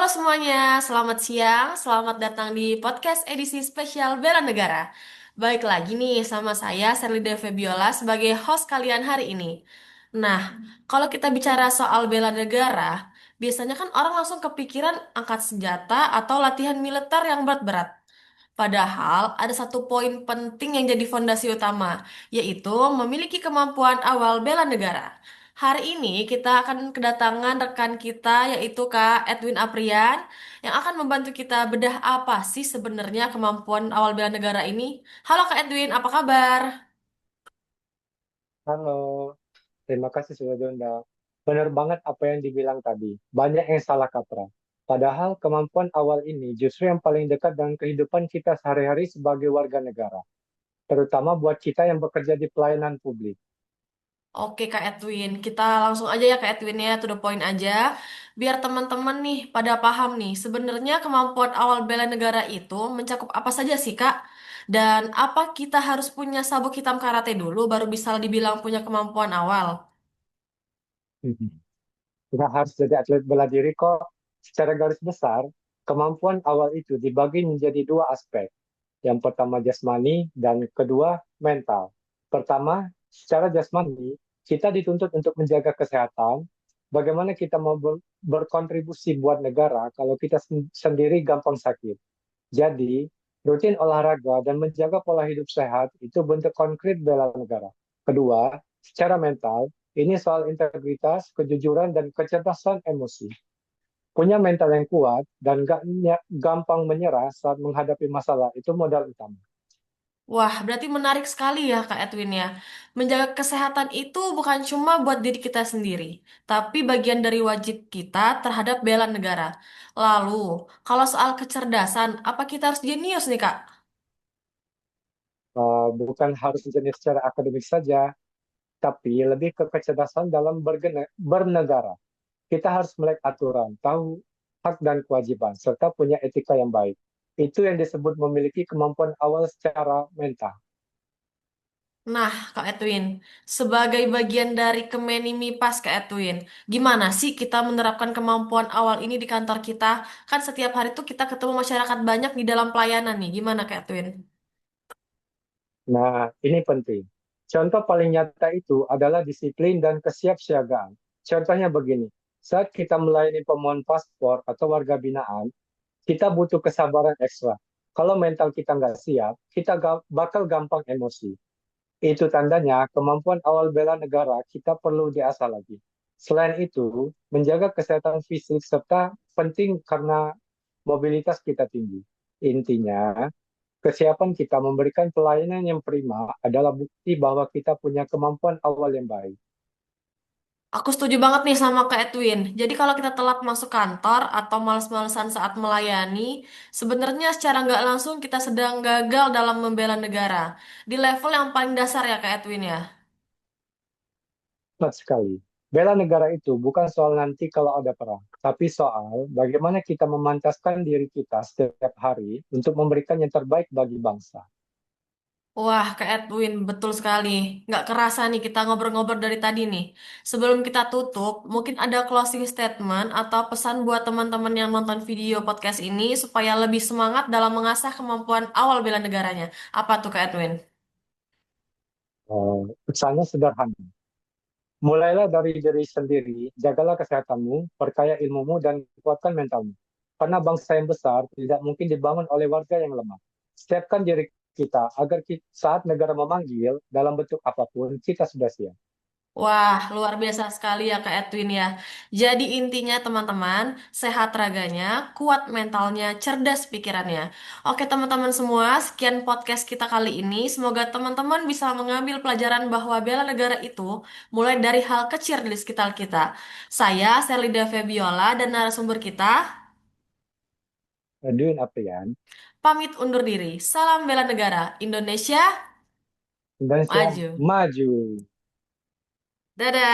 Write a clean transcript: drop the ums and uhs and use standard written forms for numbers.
Halo semuanya, selamat siang, selamat datang di podcast edisi spesial Bela Negara. Baik lagi nih sama saya, Sherly Febiola, sebagai host kalian hari ini. Nah, kalau kita bicara soal bela negara, biasanya kan orang langsung kepikiran angkat senjata atau latihan militer yang berat-berat. Padahal ada satu poin penting yang jadi fondasi utama, yaitu memiliki kemampuan awal bela negara. Hari ini kita akan kedatangan rekan kita yaitu Kak Edwin Aprian yang akan membantu kita bedah apa sih sebenarnya kemampuan awal bela negara ini. Halo Kak Edwin, apa kabar? Halo, terima kasih sudah diundang. Benar banget apa yang dibilang tadi. Banyak yang salah kaprah. Padahal kemampuan awal ini justru yang paling dekat dengan kehidupan kita sehari-hari sebagai warga negara. Terutama buat kita yang bekerja di pelayanan publik. Oke Kak Edwin, kita langsung aja ya Kak Edwin ya, to the point aja. Biar teman-teman nih pada paham nih, sebenarnya kemampuan awal bela negara itu mencakup apa saja sih Kak? Dan apa kita harus punya sabuk hitam karate dulu baru bisa dibilang punya kemampuan awal? Mhm. Nggak harus jadi atlet bela diri kok. Secara garis besar, kemampuan awal itu dibagi menjadi dua aspek. Yang pertama jasmani dan kedua mental. Pertama, secara jasmani, kita dituntut untuk menjaga kesehatan. Bagaimana kita mau berkontribusi buat negara kalau kita sendiri gampang sakit. Jadi, rutin olahraga dan menjaga pola hidup sehat itu bentuk konkret bela negara. Kedua, secara mental, ini soal integritas, kejujuran, dan kecerdasan emosi. Punya mental yang kuat dan gak gampang menyerah saat menghadapi masalah itu modal utama. Wah, berarti menarik sekali ya Kak Edwin ya. Menjaga kesehatan itu bukan cuma buat diri kita sendiri, tapi bagian dari wajib kita terhadap bela negara. Lalu, kalau soal kecerdasan, apa kita harus jenius nih Kak? Bukan harus jenis secara akademik saja, tapi lebih ke kecerdasan dalam bernegara. Kita harus melek aturan, tahu hak dan kewajiban, serta punya etika yang baik. Itu yang disebut memiliki kemampuan awal secara mental. Nah, Kak Edwin, sebagai bagian dari Kemenimipas Kak Edwin, gimana sih kita menerapkan kemampuan awal ini di kantor kita? Kan setiap hari tuh kita ketemu masyarakat banyak di dalam pelayanan nih. Gimana Kak Edwin? Nah, ini penting. Contoh paling nyata itu adalah disiplin dan kesiapsiagaan. Contohnya begini, saat kita melayani pemohon paspor atau warga binaan, kita butuh kesabaran ekstra. Kalau mental kita nggak siap, kita bakal gampang emosi. Itu tandanya kemampuan awal bela negara kita perlu diasah lagi. Selain itu, menjaga kesehatan fisik serta penting karena mobilitas kita tinggi. Intinya, kesiapan kita memberikan pelayanan yang prima adalah bukti bahwa kita punya kemampuan awal yang baik. Aku setuju banget nih sama Kak Edwin. Jadi kalau kita telat masuk kantor atau males-malesan saat melayani, sebenarnya secara nggak langsung kita sedang gagal dalam membela negara. Di level yang paling dasar ya Kak Edwin ya. Tepat sekali. Bela negara itu bukan soal nanti kalau ada perang, tapi soal bagaimana kita memantaskan diri kita setiap hari untuk memberikan yang terbaik bagi bangsa. Wah, Kak Edwin, betul sekali. Nggak kerasa nih kita ngobrol-ngobrol dari tadi nih. Sebelum kita tutup, mungkin ada closing statement atau pesan buat teman-teman yang nonton video podcast ini supaya lebih semangat dalam mengasah kemampuan awal bela negaranya. Apa tuh, Kak Edwin? Pesannya sederhana. Mulailah dari diri sendiri, jagalah kesehatanmu, perkaya ilmumu, dan kuatkan mentalmu. Karena bangsa yang besar tidak mungkin dibangun oleh warga yang lemah. Siapkan diri kita agar saat negara memanggil, dalam bentuk apapun, kita sudah siap. Wah, luar biasa sekali ya Kak Edwin ya. Jadi intinya teman-teman, sehat raganya, kuat mentalnya, cerdas pikirannya. Oke teman-teman semua, sekian podcast kita kali ini. Semoga teman-teman bisa mengambil pelajaran bahwa bela negara itu mulai dari hal kecil di sekitar kita. Saya, Selida Febiola, dan narasumber kita, Edwin Aprian, pamit undur diri. Salam bela negara, Indonesia Indonesia maju. maju. Dadah!